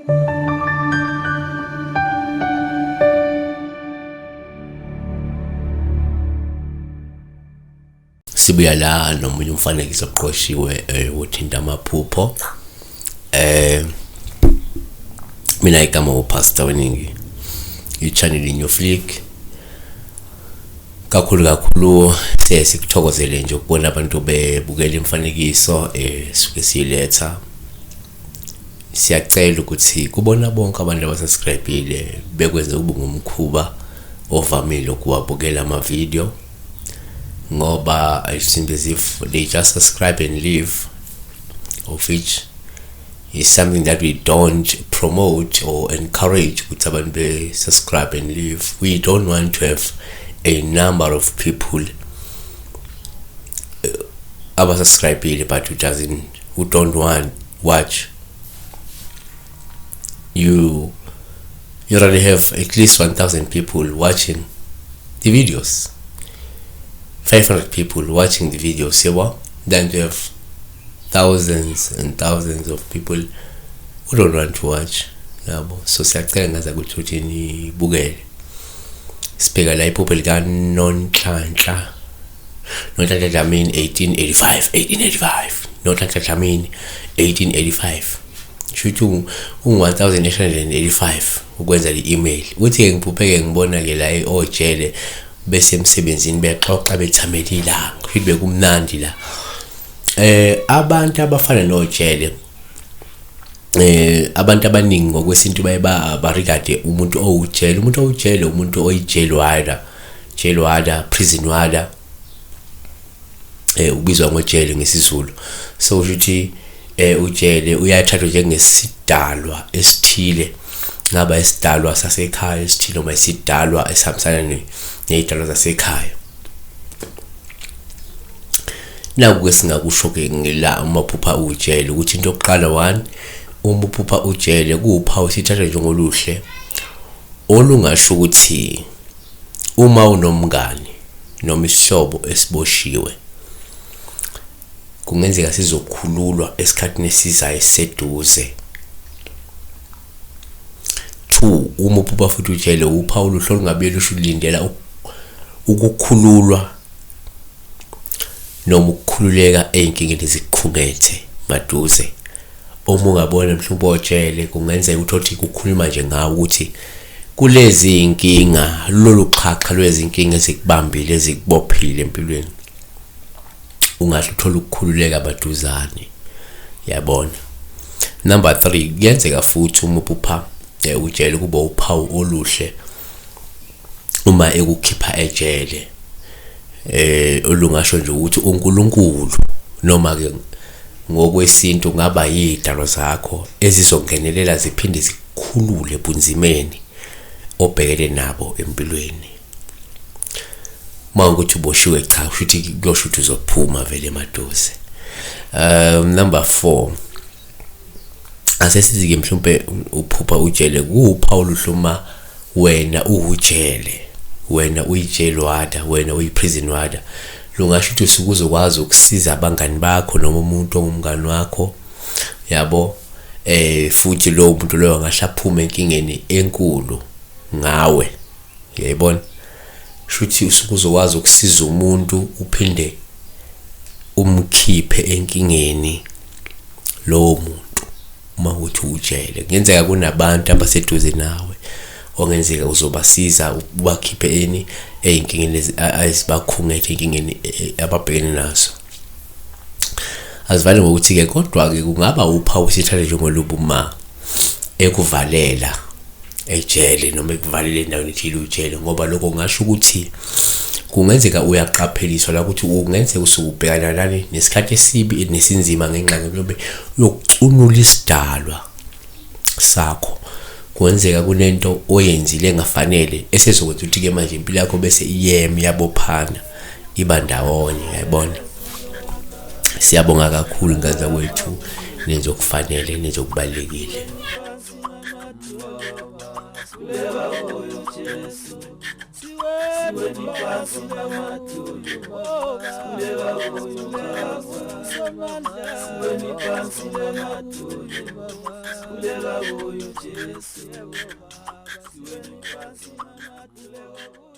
Sibuya la nomunye umfanekiso oqoshiwe wothinta amaphupho. Mina igama uPastor Weningi. I-channel iNewflick. Kakhulu sikuthokozele nje ukubona abantu bebukela imfanekiso suke siletha. Siyacela ukuthi kubona bonke abantu abasubscribeile bekwenze kube ngumkhuba ovamile ukuwabukela ama video. Ngoba it seems as if they just subscribe and leave, of which is something that we don't promote or encourage. Ukuthi abantu be subscribe and leave. We don't want to have a number of people subscribe but who don't want watch. You already have at least 1,000 people watching the videos. 500 people watching the videos, then you have thousands and thousands of people who don't want to watch. So siyacela ngaza ukuthi nibukele. Sibheka la iphupho lika Nonhlanhla Dlamini 1885 Nonhlanhla Dlamini 1885 shuthu 1885 ukwenza i-email. Uthi ke ngiphupheke ngibona ke la ojele bese emsebenzini bexoxa bethamela ilanga feedback kumnandi la. Abantu abafana nojele abantu abaningi ngokwesintu ba regard umuntu owujele umuntu oyijelwada prison warder ubizwa ngojele ngesizulu. So ukuthi ujele uyathathwa njengesidalwa esithile, ngaba isidalwa sasekhaya esithile noma isidalwa esihambisana nezidalwa zasekhaya. Naku singakusho ke ngila amaphupha ujele ukuthi into yokuqala 1 umuphupha ujele kuwuphawu sithatha njengoluhle olungasho ukuthi uma unomngani noma isihlobo esiboshiwe kungenzeka sizokhululwa esikhathini esizayo seduze. 2 umuphupha futhi ujele uphawu oluhle olungabe lushulindela ukukhululwa noma ukukhululeka einkingeni ezikukhungethe maduze. Uma ungabona mhlawumbe ojele kungenzeka ukuthi kukhuluma nje ngawe ukuthi kulezi inkinga lolu xhaxha lwezi inkinga ezikubambile ezikubophile empilweni ungahle uthola ukukhululeka baduzane. Yabona. Number 3 kuyenzeka futhi umuphupha ujele kuba uphawu oluhle uma ekukhipha ejele olungasho nje ukuthi uNkulunkulu noma ke ngokwesintu ngaba yidalo zakho ezizongenelela ziphinde zikhulule ebunzimeni obhekele nabo empilweni. Mawukuthi uboshiwe cha futhi kuyosho ukuthi uzophuma vele emaduze. Number 4 asesithi ke mhlawumbe uphupha ujele kuwuphawu luhluma wena ujele, wena uyijelwada, wena uyiprison warder. Lungasho ukuthi usukuzokwazi ukusiza abangani bakho noma umuntu ongumngani wakho. Yabo futhi lo muntu loyo angahlaphuma enkingeni enkulu ngawe. Yayibona? Shuthi usukuzokwazi ukusiza umuntu uphinde umkhiphe enkingeni lo muntu uma uthi ujele. Ngenzeka kunabantu abaseduze nawe ongenzeka uzobasiza ubakhiphe einkingeni ezibakhungethe enkingeni ababhekene nazo. Azivale ngokuthi ke kodwa ke kungaba uphawu sithathe njengolubuma ekuvalela ejele noma ekuvalela endaweni ethile ujele, ngoba lokho ngasho ukuthi kungenzeka uyaqapheliswa la ukuthi ungenzeka usubhekana nani nesikhathi esibi nesinzima ngenxa mhlawumbe yokucunula isidalwa sakho. Kwenzeka kunento oyenzile engafanele esezokwenza ukuthi ke manje impilo yakho bese iyeme yabophana iba ndawonye. Yayibona? Siyabonga kakhulu ngaza kwethu nezokufanele nezokubalekile. siweni phansi namatulu sikuleka uyu baba siweni phansi namatulu sikuleka uyu Jesu siweni phansi namatulu